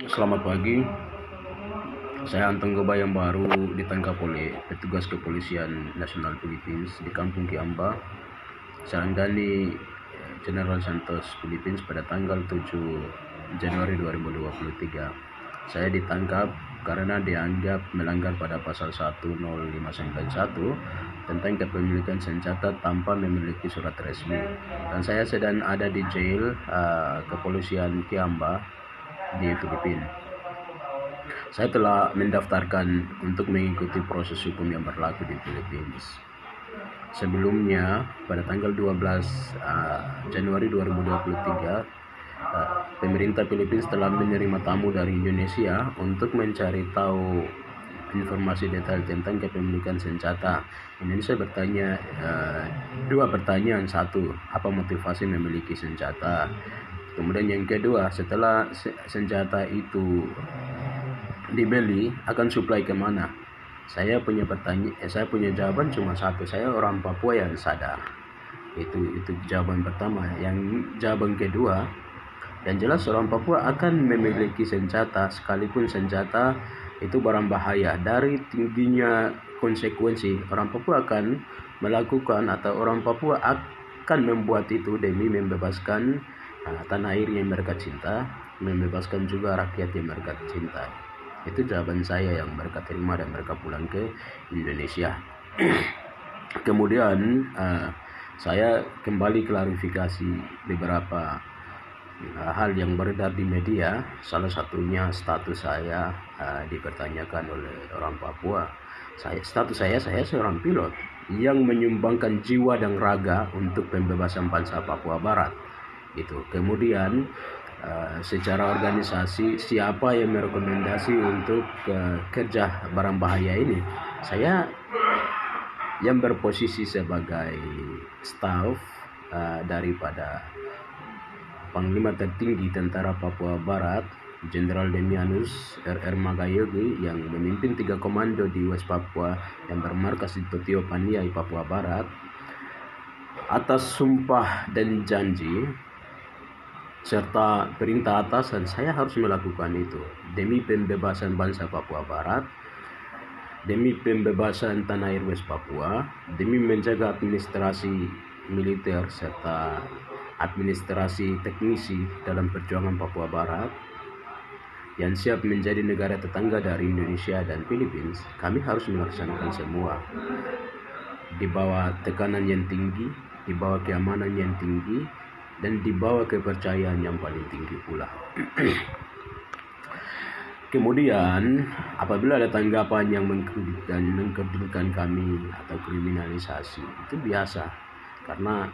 Selamat pagi, saya Anteng Goba yang baru ditangkap oleh petugas kepolisian nasional Philippines di Kampung Kiamba, Sarangani, General Santos, Philippines pada tanggal 7 Januari 2023. Saya ditangkap karena dianggap melanggar pada pasal 10591 tentang kepemilikan senjata tanpa memiliki surat resmi, dan saya sedang ada di jail kepolisian Kiamba di Filipina. Saya telah mendaftarkan untuk mengikuti proses hukum yang berlaku di Philippines. Sebelumnya, pada tanggal 12 Januari 2023, pemerintah Philippines telah menerima tamu dari Indonesia untuk mencari tahu informasi detail tentang kepemilikan senjata. Indonesia bertanya dua pertanyaan. Satu, apa motivasi memiliki senjata? Kemudian yang kedua, setelah senjata itu dibeli, akan supply kemana? Saya punya jawaban cuma satu, saya orang Papua yang sadar. Itu jawaban pertama. Yang jawaban kedua, yang jelas orang Papua akan memiliki senjata sekalipun senjata itu barang bahaya. Dari tingginya konsekuensi, orang Papua akan melakukan atau orang Papua akan membuat itu demi membebaskan tanah air yang mereka cinta, membebaskan juga rakyat yang mereka cintai. Itu jawaban saya yang mereka terima dan mereka pulang ke Indonesia. Kemudian saya kembali klarifikasi beberapa hal yang beredar di media. Salah satunya status saya dipertanyakan oleh orang Papua. Status saya seorang pilot yang menyumbangkan jiwa dan raga untuk pembebasan bangsa Papua Barat. Itu. Kemudian secara organisasi, siapa yang merekomendasi untuk kerja barang bahaya ini? Saya yang berposisi sebagai staf daripada Panglima tertinggi Tentara Papua Barat, Jenderal Demianus R.R. Magayogi, yang memimpin 3 komando di West Papua yang bermarkas di Totio Paniai, Papua Barat. Atas sumpah dan janji serta perintah atasan, saya harus melakukan itu demi pembebasan bangsa Papua Barat, demi pembebasan tanah air West Papua, demi menjaga administrasi militer serta administrasi teknisi dalam perjuangan Papua Barat yang siap menjadi negara tetangga dari Indonesia dan Philippines. Kami harus melaksanakan semua di bawah tekanan yang tinggi, di bawah keamanan yang tinggi, dan di bawah kepercayaan yang paling tinggi pula. Kemudian apabila ada tanggapan yang mengkerdilkan kami atau kriminalisasi, itu biasa, karena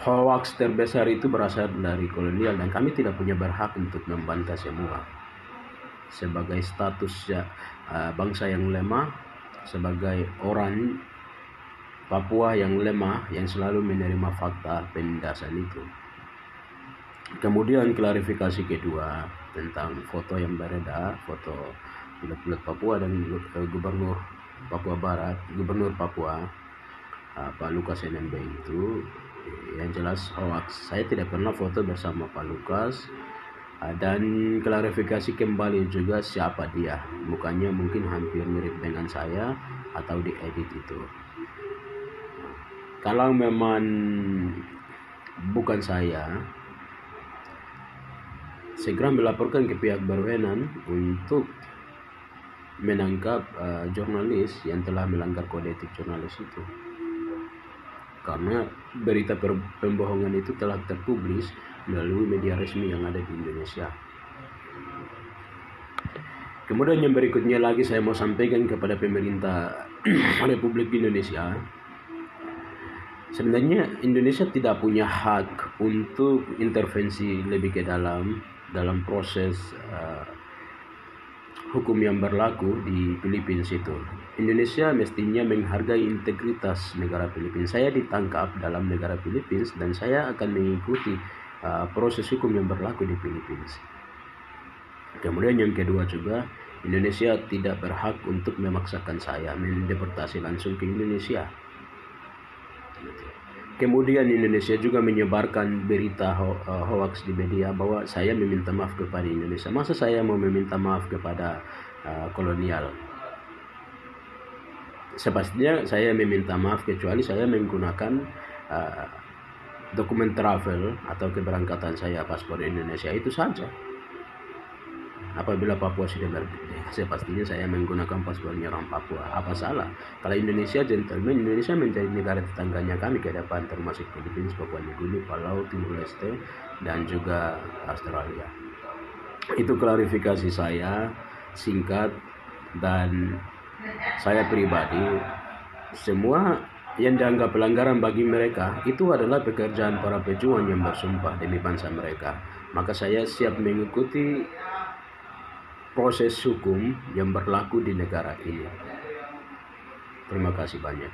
hoax terbesar itu berasal dari kolonial dan kami tidak punya berhak untuk membantah semua. Sebagai status bangsa yang lemah, sebagai orang Papua yang lemah yang selalu menerima fakta penindasan itu. Kemudian klarifikasi kedua tentang foto yang beredar, foto pilot Papua dan Gubernur Papua Barat, Gubernur Papua Pak Lukas NMB itu, yang jelas hoax. Saya tidak pernah foto bersama Pak Lukas, dan klarifikasi kembali juga siapa dia. Mukanya mungkin hampir mirip dengan saya atau diedit itu. Kalau memang bukan saya, segera melaporkan ke pihak berwenang untuk menangkap jurnalis yang telah melanggar kode etik jurnalis itu. Karena berita pembohongan itu telah terpublis melalui media resmi yang ada di Indonesia. Kemudian yang berikutnya lagi saya mau sampaikan kepada pemerintah Republik Indonesia. Sebenarnya Indonesia tidak punya hak untuk intervensi lebih ke dalam proses hukum yang berlaku di Filipina itu. Indonesia mestinya menghargai integritas negara Filipina. Saya ditangkap dalam negara Filipina dan saya akan mengikuti proses hukum yang berlaku di Filipina. Kemudian yang kedua juga, Indonesia tidak berhak untuk memaksakan saya mendeportasi langsung ke Indonesia. Kemudian Indonesia juga menyebarkan berita hoax di media bahwa saya meminta maaf kepada Indonesia. Masa saya mau meminta maaf kepada kolonial? Sepastinya saya meminta maaf kecuali saya menggunakan dokumen travel atau keberangkatan saya paspor Indonesia, itu saja. Apabila Papua sudah merdeka, sepastinya saya menggunakan paspornya orang Papua. Apa salah? Kalau Indonesia gentleman, Indonesia menjadi negara tetangganya kami ke depan, termasuk Filipina, Papua Nugini, Palau, Timur Leste, dan juga Australia. Itu klarifikasi saya singkat, dan saya pribadi, semua yang dianggap pelanggaran bagi mereka itu adalah pekerjaan para pejuang yang bersumpah demi bangsa mereka. Maka saya siap mengikuti proses hukum yang berlaku di negara ini. Terima kasih banyak.